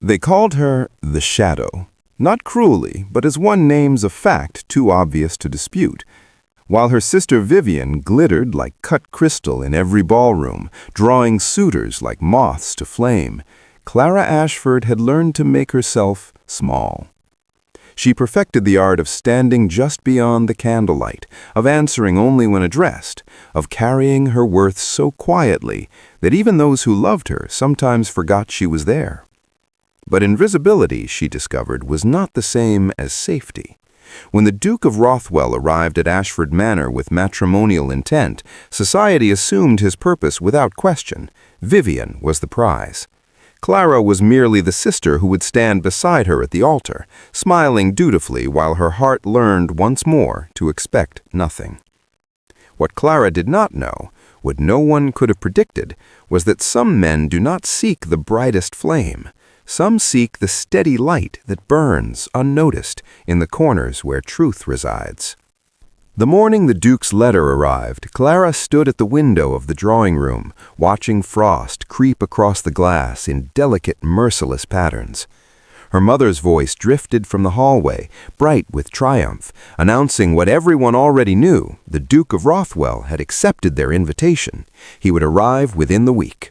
They called her the Shadow, not cruelly, but as one names a fact too obvious to dispute. While her sister Vivian glittered like cut crystal in every ballroom, drawing suitors like moths to flame, Clara Ashford had learned to make herself small. She perfected the art of standing just beyond the candlelight, of answering only when addressed, of carrying her worth so quietly that even those who loved her sometimes forgot she was there. But invisibility, she discovered, was not the same as safety. When the Duke of Rothwell arrived at Ashford Manor with matrimonial intent, society assumed his purpose without question. Vivian was the prize. Clara was merely the sister who would stand beside her at the altar, smiling dutifully while her heart learned once more to expect nothing. What Clara did not know, what no one could have predicted, was that some men do not seek the brightest flame. Some seek the steady light that burns, unnoticed, in the corners where truth resides. The morning the Duke's letter arrived, Clara stood at the window of the drawing room, watching frost creep across the glass in delicate, merciless patterns. Her mother's voice drifted from the hallway, bright with triumph, announcing what everyone already knew: the Duke of Rothwell had accepted their invitation. He would arrive within the week.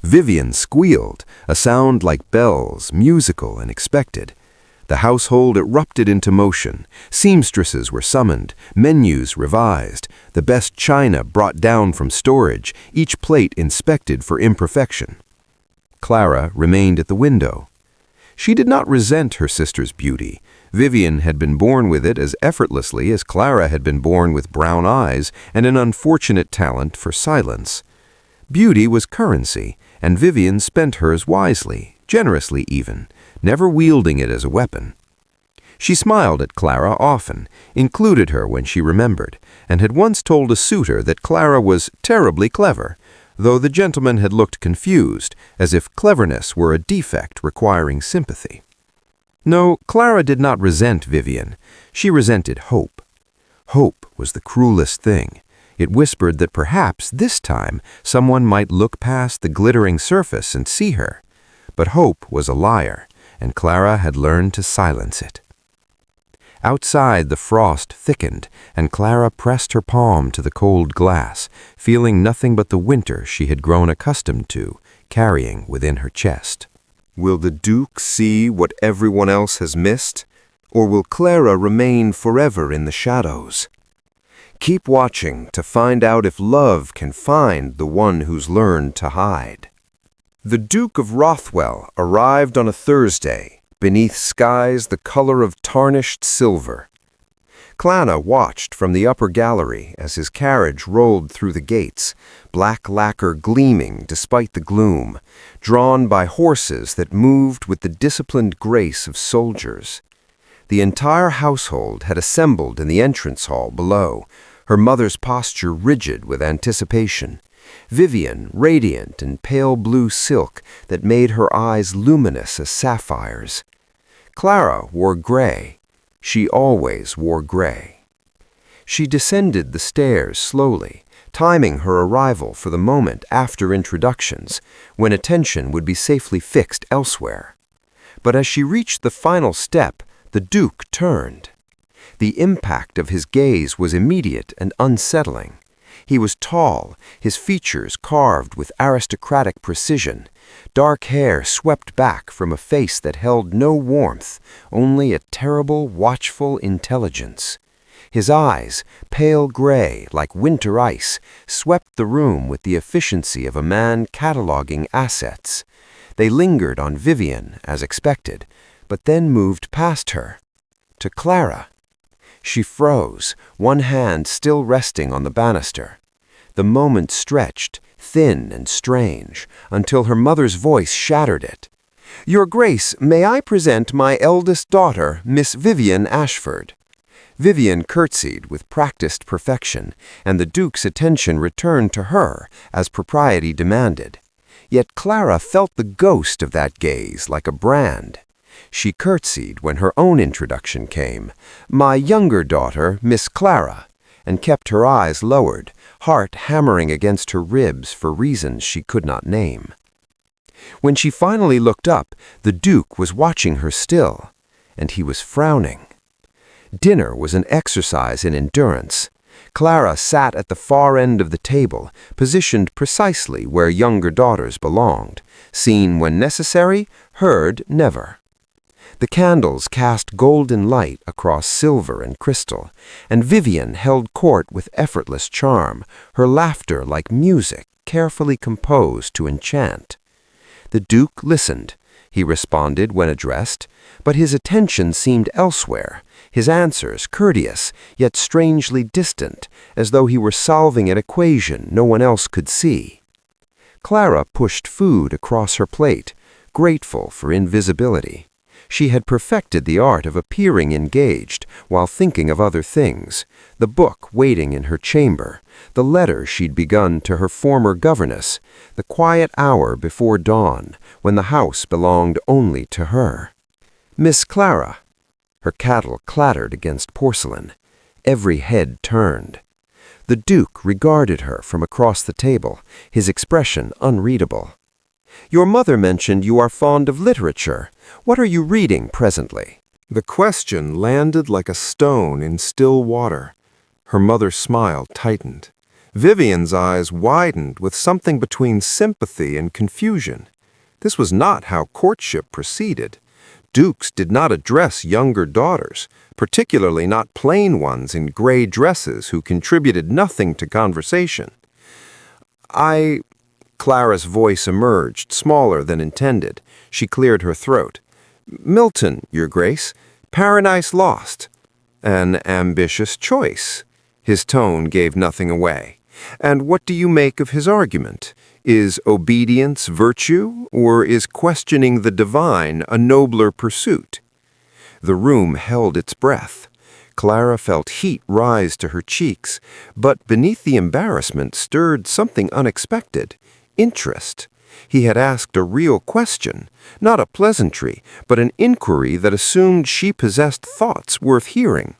Vivian squealed, a sound like bells, musical and expected. The household erupted into motion. Seamstresses were summoned, menus revised, the best china brought down from storage, each plate inspected for imperfection. Clara remained at the window. She did not resent her sister's beauty. Vivian had been born with it as effortlessly as Clara had been born with brown eyes and an unfortunate talent for silence. Beauty was currency, and Vivian spent hers wisely, generously even, never wielding it as a weapon. She smiled at Clara often, included her when she remembered, and had once told a suitor that Clara was terribly clever, though the gentleman had looked confused, as if cleverness were a defect requiring sympathy. No, Clara did not resent Vivian. She resented hope. Hope was the cruelest thing. It whispered that perhaps this time someone might look past the glittering surface and see her. But hope was a liar, and Clara had learned to silence it. Outside, the frost thickened, and Clara pressed her palm to the cold glass, feeling nothing but the winter she had grown accustomed to, carrying within her chest. Will the Duke see what everyone else has missed, or will Clara remain forever in the shadows? Keep watching to find out if love can find the one who's learned to hide. The Duke of Rothwell arrived on a Thursday, beneath skies the color of tarnished silver. Clara watched from the upper gallery as his carriage rolled through the gates, black lacquer gleaming despite the gloom, drawn by horses that moved with the disciplined grace of soldiers. The entire household had assembled in the entrance hall below, her mother's posture rigid with anticipation. Vivian, radiant in pale blue silk that made her eyes luminous as sapphires. Clara wore gray. She always wore gray. She descended the stairs slowly, timing her arrival for the moment after introductions, when attention would be safely fixed elsewhere. But as she reached the final step, the Duke turned. The impact of his gaze was immediate and unsettling. He was tall, his features carved with aristocratic precision, dark hair swept back from a face that held no warmth, only a terrible, watchful intelligence. His eyes, pale gray like winter ice, swept the room with the efficiency of a man cataloging assets. They lingered on Vivian, as expected, but then moved past her. To Clara. She froze, one hand still resting on the banister. The moment stretched, thin and strange, until her mother's voice shattered it. "Your Grace, may I present my eldest daughter, Miss Vivian Ashford?" Vivian curtsied with practiced perfection, and the Duke's attention returned to her, as propriety demanded. Yet Clara felt the ghost of that gaze like a brand. She curtsied when her own introduction came, "My younger daughter, Miss Clara," and kept her eyes lowered, heart hammering against her ribs for reasons she could not name. When she finally looked up, the Duke was watching her still, and he was frowning. Dinner was an exercise in endurance. Clara sat at the far end of the table, positioned precisely where younger daughters belonged, seen when necessary, heard never. The candles cast golden light across silver and crystal, and Vivian held court with effortless charm, her laughter like music carefully composed to enchant. The Duke listened. He responded when addressed, but his attention seemed elsewhere, his answers courteous, yet strangely distant, as though he were solving an equation no one else could see. Clara pushed food across her plate, grateful for invisibility. She had perfected the art of appearing engaged while thinking of other things, the book waiting in her chamber, the letter she'd begun to her former governess, the quiet hour before dawn when the house belonged only to her. Miss Clara. Her cattle clattered against porcelain. Every head turned. The Duke regarded her from across the table, his expression unreadable. "Your mother mentioned you are fond of literature. What are you reading presently?" The question landed like a stone in still water. Her mother's smile tightened. Vivian's eyes widened with something between sympathy and confusion. This was not how courtship proceeded. Dukes did not address younger daughters, particularly not plain ones in gray dresses who contributed nothing to conversation. Clara's voice emerged, smaller than intended. She cleared her throat. "Milton, Your Grace. Paradise Lost. An ambitious choice." His tone gave nothing away. "And what do you make of his argument? Is obedience virtue, or is questioning the divine a nobler pursuit?" The room held its breath. Clara felt heat rise to her cheeks, but beneath the embarrassment stirred something unexpected. Interest. He had asked a real question, not a pleasantry, but an inquiry that assumed she possessed thoughts worth hearing.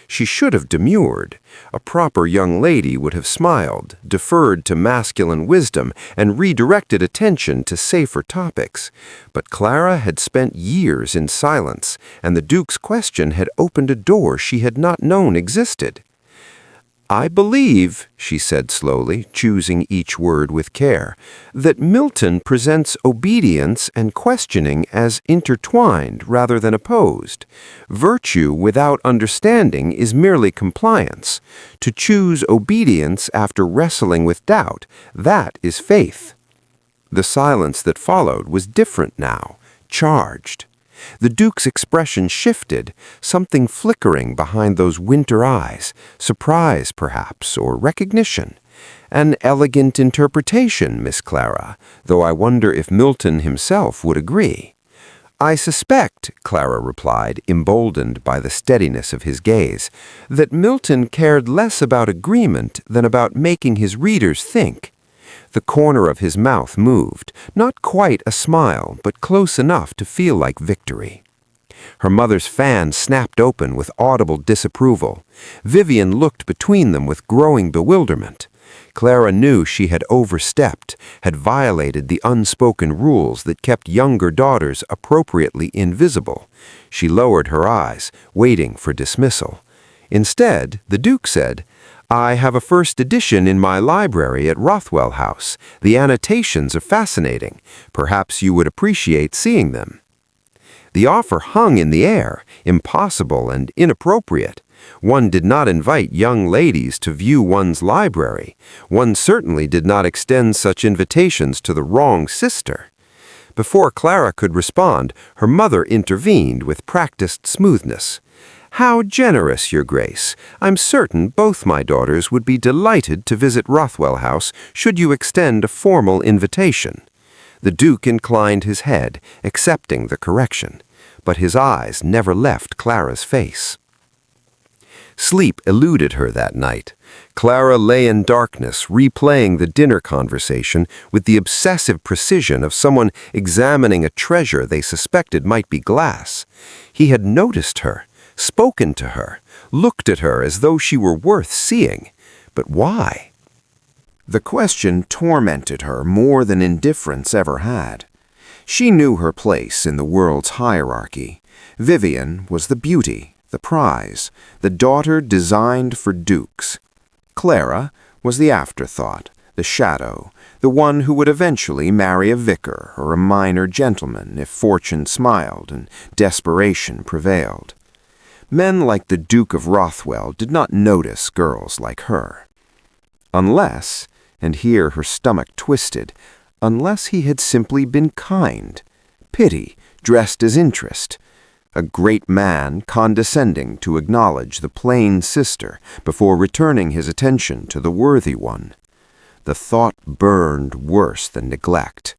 She should have demurred. A proper young lady would have smiled, deferred to masculine wisdom, and redirected attention to safer topics. But Clara had spent years in silence, and the Duke's question had opened a door she had not known existed. "I believe," she said slowly, choosing each word with care, "that Milton presents obedience and questioning as intertwined rather than opposed. Virtue without understanding is merely compliance. To choose obedience after wrestling with doubt, that is faith." The silence that followed was different now, charged. The Duke's expression shifted, something flickering behind those winter eyes, surprise perhaps, or recognition. "An elegant interpretation, Miss Clara, though I wonder if Milton himself would agree." "I suspect," Clara replied, emboldened by the steadiness of his gaze, "that Milton cared less about agreement than about making his readers think." The corner of his mouth moved, not quite a smile, but close enough to feel like victory. Her mother's fan snapped open with audible disapproval. Vivian looked between them with growing bewilderment. Clara knew she had overstepped, had violated the unspoken rules that kept younger daughters appropriately invisible. She lowered her eyes, waiting for dismissal. Instead, the Duke said, "I have a first edition in my library at Rothwell House. The annotations are fascinating. Perhaps you would appreciate seeing them." The offer hung in the air, impossible and inappropriate. One did not invite young ladies to view one's library. One certainly did not extend such invitations to the wrong sister. Before Clara could respond, her mother intervened with practiced smoothness. "How generous, Your Grace. I'm certain both my daughters would be delighted to visit Rothwell House should you extend a formal invitation." The Duke inclined his head, accepting the correction, but his eyes never left Clara's face. Sleep eluded her that night. Clara lay in darkness, replaying the dinner conversation with the obsessive precision of someone examining a treasure they suspected might be glass. He had noticed her, spoken to her, looked at her as though she were worth seeing. But why? The question tormented her more than indifference ever had. She knew her place in the world's hierarchy. Vivian was the beauty, the prize, the daughter designed for dukes. Clara was the afterthought, the shadow, the one who would eventually marry a vicar or a minor gentleman if fortune smiled and desperation prevailed. Men like the Duke of Rothwell did not notice girls like her. Unless, and here her stomach twisted, unless he had simply been kind, pity dressed as interest, a great man condescending to acknowledge the plain sister before returning his attention to the worthy one. The thought burned worse than neglect.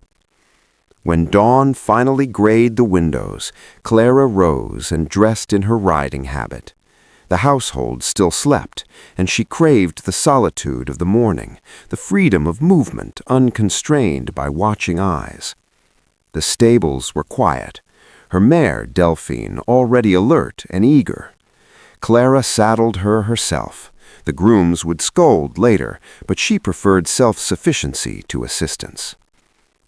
When dawn finally grayed the windows, Clara rose and dressed in her riding habit. The household still slept, and she craved the solitude of the morning, the freedom of movement unconstrained by watching eyes. The stables were quiet, her mare Delphine already alert and eager. Clara saddled her herself. The grooms would scold later, but she preferred self-sufficiency to assistance.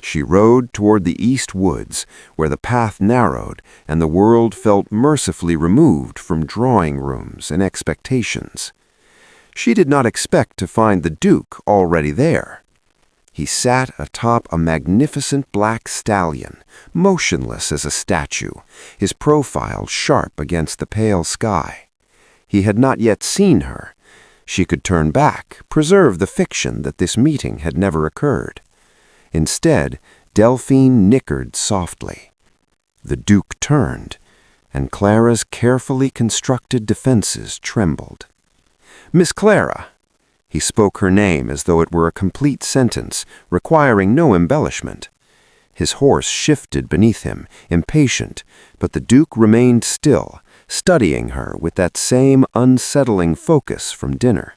She rode toward the east woods, where the path narrowed and the world felt mercifully removed from drawing rooms and expectations. She did not expect to find the Duke already there. He sat atop a magnificent black stallion, motionless as a statue, his profile sharp against the pale sky. He had not yet seen her. She could turn back, preserve the fiction that this meeting had never occurred. Instead, Delphine nickered softly. The Duke turned, and Clara's carefully constructed defenses trembled. "Miss Clara." He spoke her name as though it were a complete sentence, requiring no embellishment. His horse shifted beneath him, impatient, but the Duke remained still, studying her with that same unsettling focus from dinner.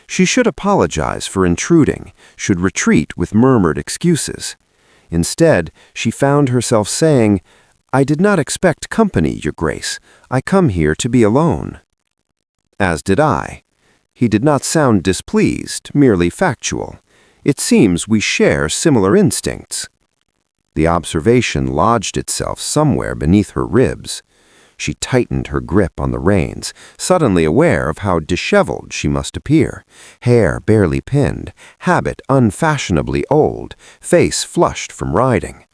She should apologize for intruding, should retreat with murmured excuses. Instead, she found herself saying, "I did not expect company, Your Grace. I come here to be alone." As did I. He did not sound displeased, merely factual. "It seems we share similar instincts." The observation lodged itself somewhere beneath her ribs. She tightened her grip on the reins, suddenly aware of how disheveled she must appear, hair barely pinned, habit unfashionably old, face flushed from riding.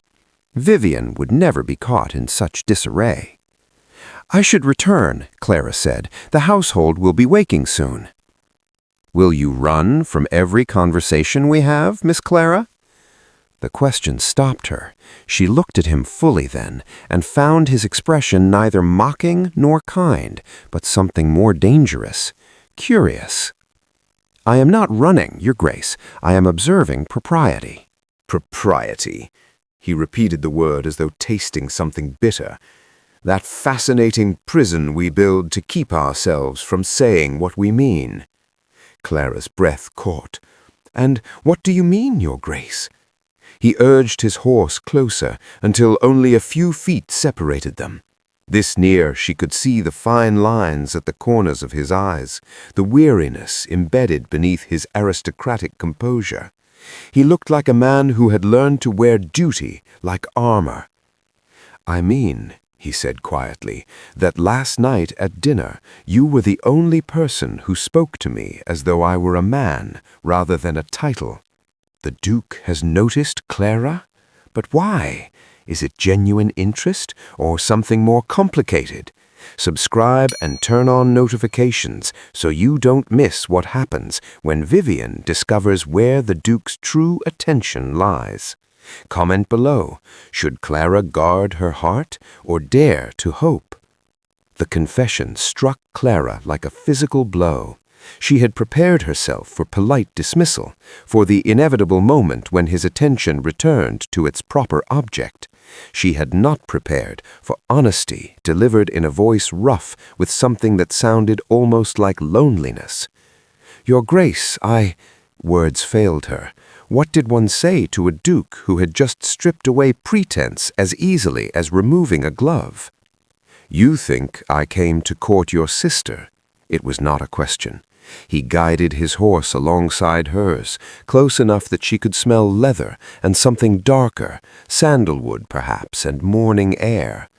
Vivian would never be caught in such disarray. "I should return," Clara said. "The household will be waking soon." "Will you run from every conversation we have, Miss Clara?" The question stopped her. She looked at him fully then, and found his expression neither mocking nor kind, but something more dangerous, curious. "I am not running, Your Grace. I am observing propriety." Propriety. He repeated the word as though tasting something bitter. That fascinating prison we build to keep ourselves from saying what we mean. Clara's breath caught. "And what do you mean, Your Grace?" He urged his horse closer until only a few feet separated them. This near, she could see the fine lines at the corners of his eyes, the weariness embedded beneath his aristocratic composure. He looked like a man who had learned to wear duty like armor. "I mean," he said quietly, "that last night at dinner you were the only person who spoke to me as though I were a man rather than a title." The Duke has noticed Clara? But why? Is it genuine interest or something more complicated? Subscribe and turn on notifications so you don't miss what happens when Vivian discovers where the Duke's true attention lies. Comment below. Should Clara guard her heart or dare to hope? The confession struck Clara like a physical blow. She had prepared herself for polite dismissal, for the inevitable moment when his attention returned to its proper object. She had not prepared for honesty delivered in a voice rough with something that sounded almost like loneliness. "Your Grace, Words failed her. What did one say to a duke who had just stripped away pretense as easily as removing a glove? "You think I came to court your sister?" It was not a question. He guided his horse alongside hers, close enough that she could smell leather and something darker, sandalwood perhaps, and morning air.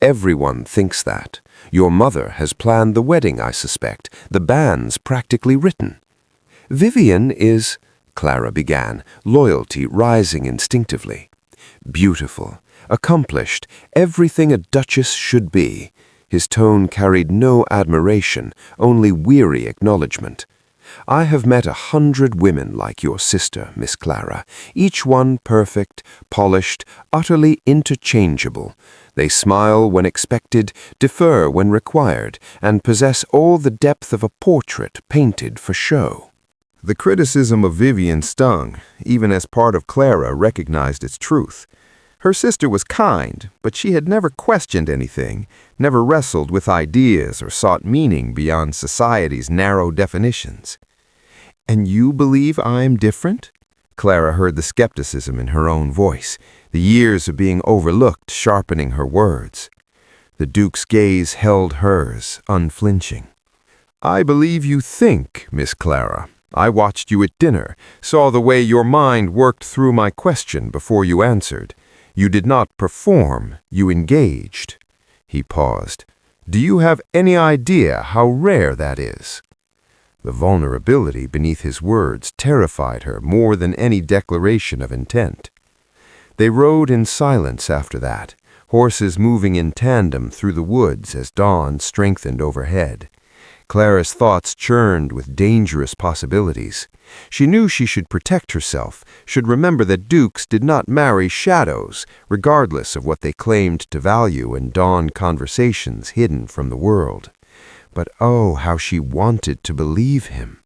Everyone thinks that. Your mother has planned the wedding, I suspect. The band's practically written. Vivian is, Clara began, loyalty rising instinctively. Beautiful, accomplished, everything a duchess should be. His tone carried no admiration, only weary acknowledgement. I have met 100 women like your sister, Miss Clara, each one perfect, polished, utterly interchangeable. They smile when expected, defer when required, and possess all the depth of a portrait painted for show. The criticism of Vivian stung, even as part of Clara recognized its truth. Her sister was kind, but she had never questioned anything, never wrestled with ideas or sought meaning beyond society's narrow definitions. "And you believe I'm different?" Clara heard the skepticism in her own voice, the years of being overlooked sharpening her words. The Duke's gaze held hers, unflinching. "I believe you think, Miss Clara. I watched you at dinner, saw the way your mind worked through my question before you answered. You did not perform, you engaged." He paused. "Do you have any idea how rare that is?" The vulnerability beneath his words terrified her more than any declaration of intent. They rode in silence after that, horses moving in tandem through the woods as dawn strengthened overhead. Clara's thoughts churned with dangerous possibilities. She knew she should protect herself, should remember that dukes did not marry shadows, regardless of what they claimed to value in dawn conversations hidden from the world. But oh, how she wanted to believe him.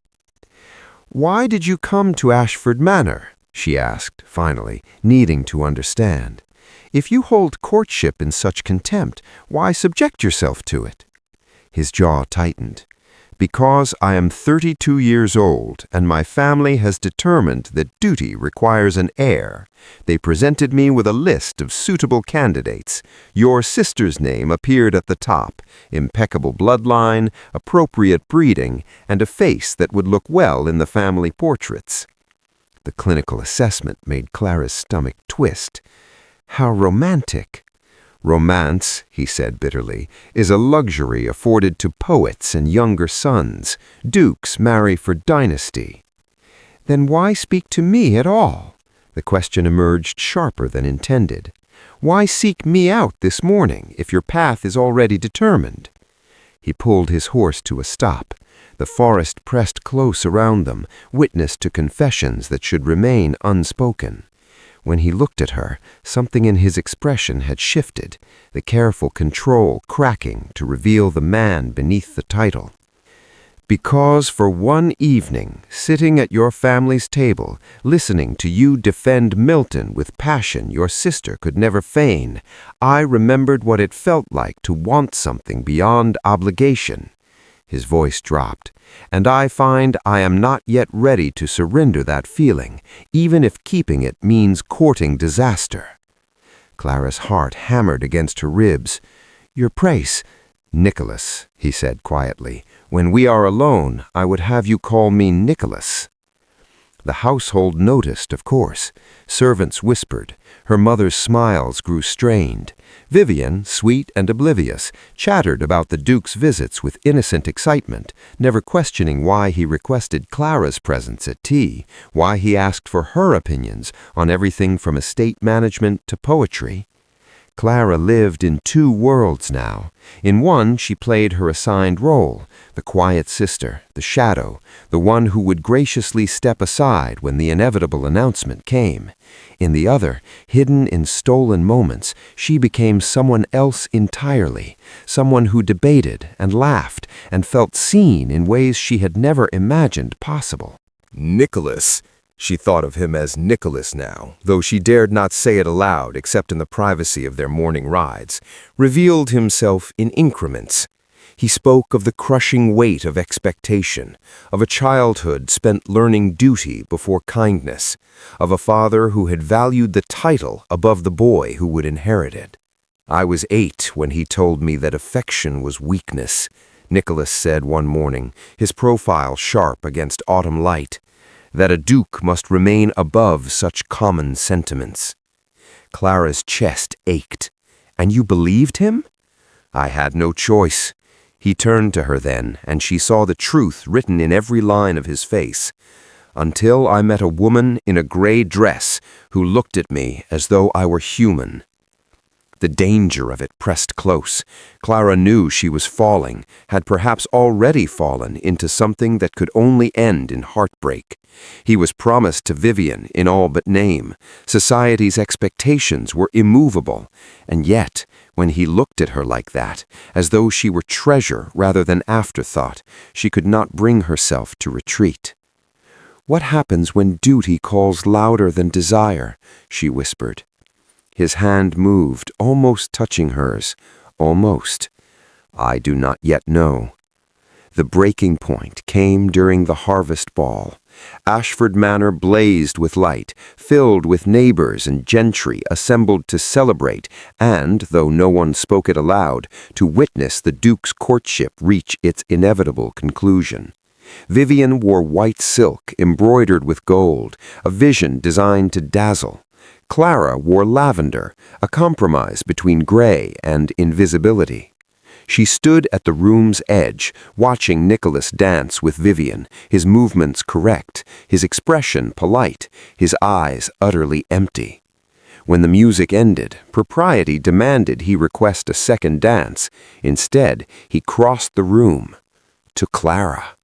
"Why did you come to Ashford Manor?" she asked, finally, needing to understand. "If you hold courtship in such contempt, why subject yourself to it?" His jaw tightened. "Because I am 32 years old, and my family has determined that duty requires an heir. They presented me with a list of suitable candidates. Your sister's name appeared at the top. Impeccable bloodline, appropriate breeding, and a face that would look well in the family portraits." The clinical assessment made Clara's stomach twist. How romantic! "Romance," he said bitterly, "is a luxury afforded to poets and younger sons. Dukes marry for dynasty." "Then why speak to me at all?" The question emerged sharper than intended. "Why seek me out this morning if your path is already determined?" He pulled his horse to a stop. The forest pressed close around them, witness to confessions that should remain unspoken. When he looked at her, something in his expression had shifted, the careful control cracking to reveal the man beneath the title. "Because for one evening, sitting at your family's table, listening to you defend Milton with passion your sister could never feign, I remembered what it felt like to want something beyond obligation." His voice dropped. "And I find I am not yet ready to surrender that feeling, even if keeping it means courting disaster." Clara's heart hammered against her ribs. "Your praise, Nicholas," he said quietly. "When we are alone, I would have you call me Nicholas." The household noticed, of course. Servants whispered. Her mother's smiles grew strained. Vivian, sweet and oblivious, chattered about the Duke's visits with innocent excitement, never questioning why he requested Clara's presence at tea, why he asked for her opinions on everything from estate management to poetry. Clara lived in two worlds now. In one, she played her assigned role, the quiet sister, the shadow, the one who would graciously step aside when the inevitable announcement came. In the other, hidden in stolen moments, she became someone else entirely, someone who debated and laughed and felt seen in ways she had never imagined possible. Nicholas. She thought of him as Nicholas now, though she dared not say it aloud except in the privacy of their morning rides, revealed himself in increments. He spoke of the crushing weight of expectation, of a childhood spent learning duty before kindness, of a father who had valued the title above the boy who would inherit it. "I was 8 when he told me that affection was weakness. Nicholas said one morning, his profile sharp against autumn light, that a duke must remain above such common sentiments. Clara's chest ached. And you believed him? I had no choice. He turned to her then, and she saw the truth written in every line of his face. Until I met a woman in a gray dress who looked at me as though I were human. The danger of it pressed close. Clara knew she was falling, had perhaps already fallen into something that could only end in heartbreak. He was promised to Vivian in all but name. Society's expectations were immovable, and yet, when he looked at her like that, as though she were treasure rather than afterthought, she could not bring herself to retreat. "What happens when duty calls louder than desire?" she whispered. His hand moved, almost touching hers. Almost. "I do not yet know." The breaking point came during the harvest ball. Ashford Manor blazed with light, filled with neighbors and gentry assembled to celebrate and, though no one spoke it aloud, to witness the Duke's courtship reach its inevitable conclusion. Vivian wore white silk embroidered with gold, a vision designed to dazzle. Clara wore lavender, a compromise between gray and invisibility. She stood at the room's edge, watching Nicholas dance with Vivian, his movements correct, his expression polite, his eyes utterly empty. When the music ended, propriety demanded he request a second dance. Instead, he crossed the room to Clara.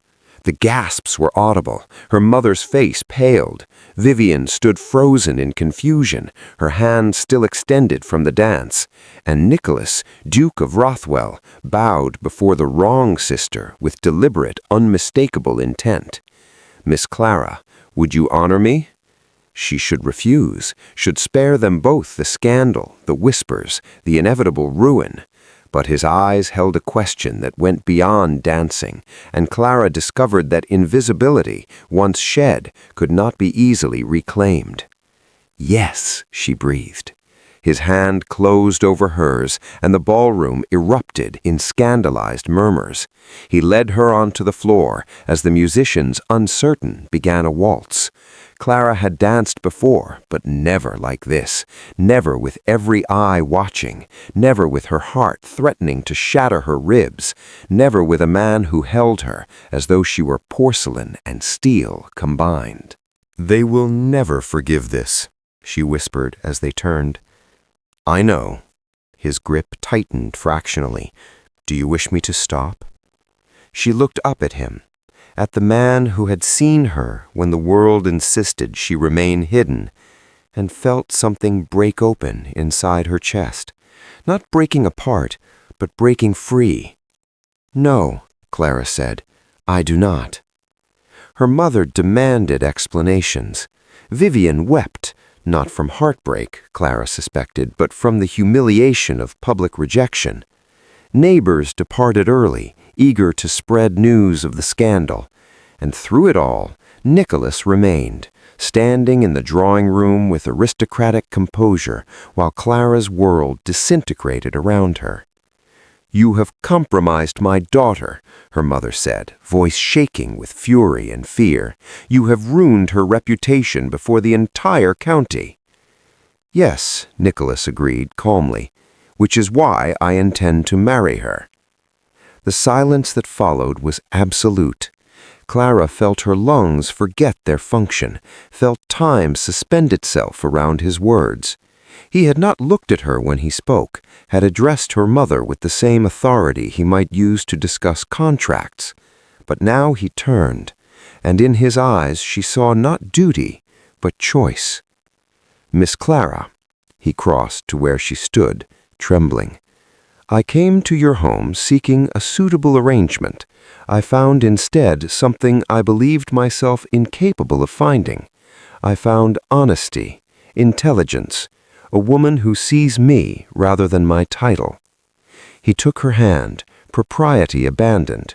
The gasps were audible. Her mother's face paled. Vivian stood frozen in confusion, her hand still extended from the dance. And Nicholas, Duke of Rothwell, bowed before the wrong sister with deliberate, unmistakable intent. "Miss Clara, would you honor me?" She should refuse, should spare them both the scandal, the whispers, the inevitable ruin. But his eyes held a question that went beyond dancing, and Clara discovered that invisibility, once shed, could not be easily reclaimed. "Yes," she breathed. His hand closed over hers, and the ballroom erupted in scandalized murmurs. He led her onto the floor as the musicians, uncertain, began a waltz. Clara had danced before, but never like this, never with every eye watching, never with her heart threatening to shatter her ribs, never with a man who held her as though she were porcelain and steel combined. "They will never forgive this," she whispered as they turned. "I know." His grip tightened fractionally. "Do you wish me to stop?" She looked up at him, at the man who had seen her when the world insisted she remain hidden, and felt something break open inside her chest. Not breaking apart, but breaking free. "No," Clara said, "I do not." Her mother demanded explanations. Vivian wept, not from heartbreak, Clara suspected, but from the humiliation of public rejection. Neighbors departed early, eager to spread news of the scandal. And through it all, Nicholas remained, standing in the drawing room with aristocratic composure, while Clara's world disintegrated around her. "You have compromised my daughter," her mother said, voice shaking with fury and fear. "You have ruined her reputation before the entire county." "Yes," Nicholas agreed calmly, "which is why I intend to marry her." The silence that followed was absolute. Clara felt her lungs forget their function, felt time suspend itself around his words. He had not looked at her when he spoke, had addressed her mother with the same authority he might use to discuss contracts. But now he turned, and in his eyes she saw not duty, but choice. "Miss Clara," he crossed to where she stood, trembling. "I came to your home seeking a suitable arrangement. I found instead something I believed myself incapable of finding. I found honesty, intelligence, a woman who sees me rather than my title." He took her hand, propriety abandoned.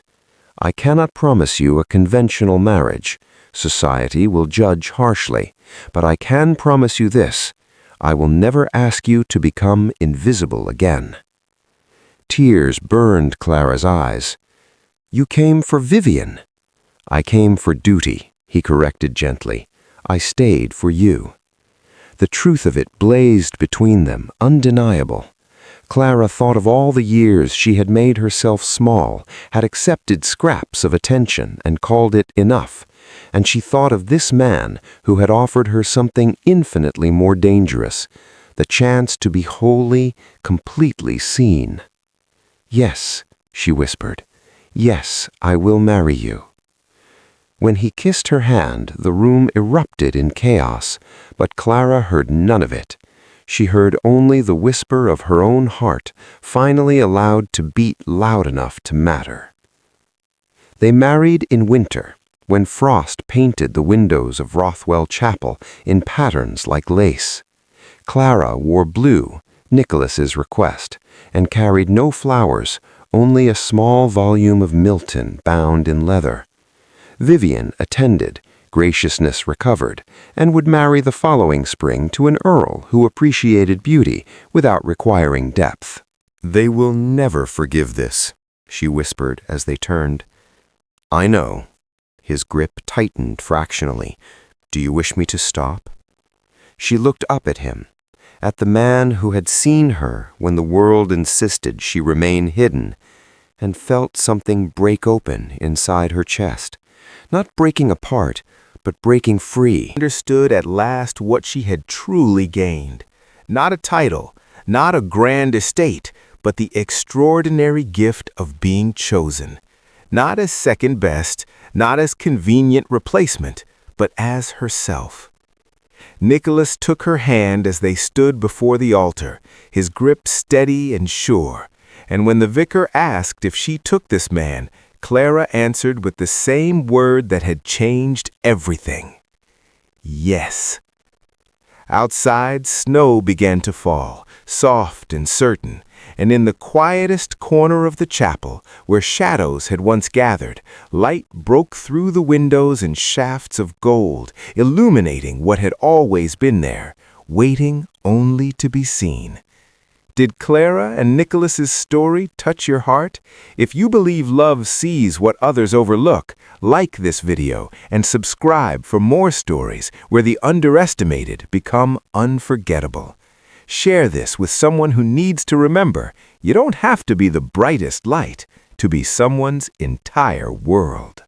"I cannot promise you a conventional marriage. Society will judge harshly. But I can promise you this: I will never ask you to become invisible again." Tears burned Clara's eyes. You came for Vivian. I came for duty, he corrected gently. I stayed for you. The truth of it blazed between them, undeniable. Clara thought of all the years she had made herself small, had accepted scraps of attention and called it enough, and she thought of this man who had offered her something infinitely more dangerous, the chance to be wholly, completely seen. Yes, she whispered. Yes, I will marry you. When he kissed her hand, the room erupted in chaos, but Clara heard none of it. She heard only the whisper of her own heart, finally allowed to beat loud enough to matter. They married in winter, when frost painted the windows of Rothwell Chapel in patterns like lace. Clara wore blue, Nicholas's request, and carried no flowers, only a small volume of Milton bound in leather. Vivian attended, graciousness recovered, and would marry the following spring to an earl who appreciated beauty without requiring depth. "They will never forgive this," she whispered as they turned. "I know." His grip tightened fractionally. "Do you wish me to stop?" She looked up at him, at the man who had seen her when the world insisted she remain hidden, and felt something break open inside her chest. Not breaking apart, but breaking free. Understood at last what she had truly gained. Not a title, not a grand estate, but the extraordinary gift of being chosen. Not as second best, not as convenient replacement, but as herself. Nicholas took her hand as they stood before the altar, his grip steady and sure. And when the vicar asked if she took this man, Clara answered with the same word that had changed everything. Yes. Outside, snow began to fall, soft and certain, and in the quietest corner of the chapel, where shadows had once gathered, light broke through the windows in shafts of gold, illuminating what had always been there, waiting only to be seen. Did Clara and Nicholas's story touch your heart? If you believe love sees what others overlook, like this video and subscribe for more stories where the underestimated become unforgettable. Share this with someone who needs to remember you don't have to be the brightest light to be someone's entire world.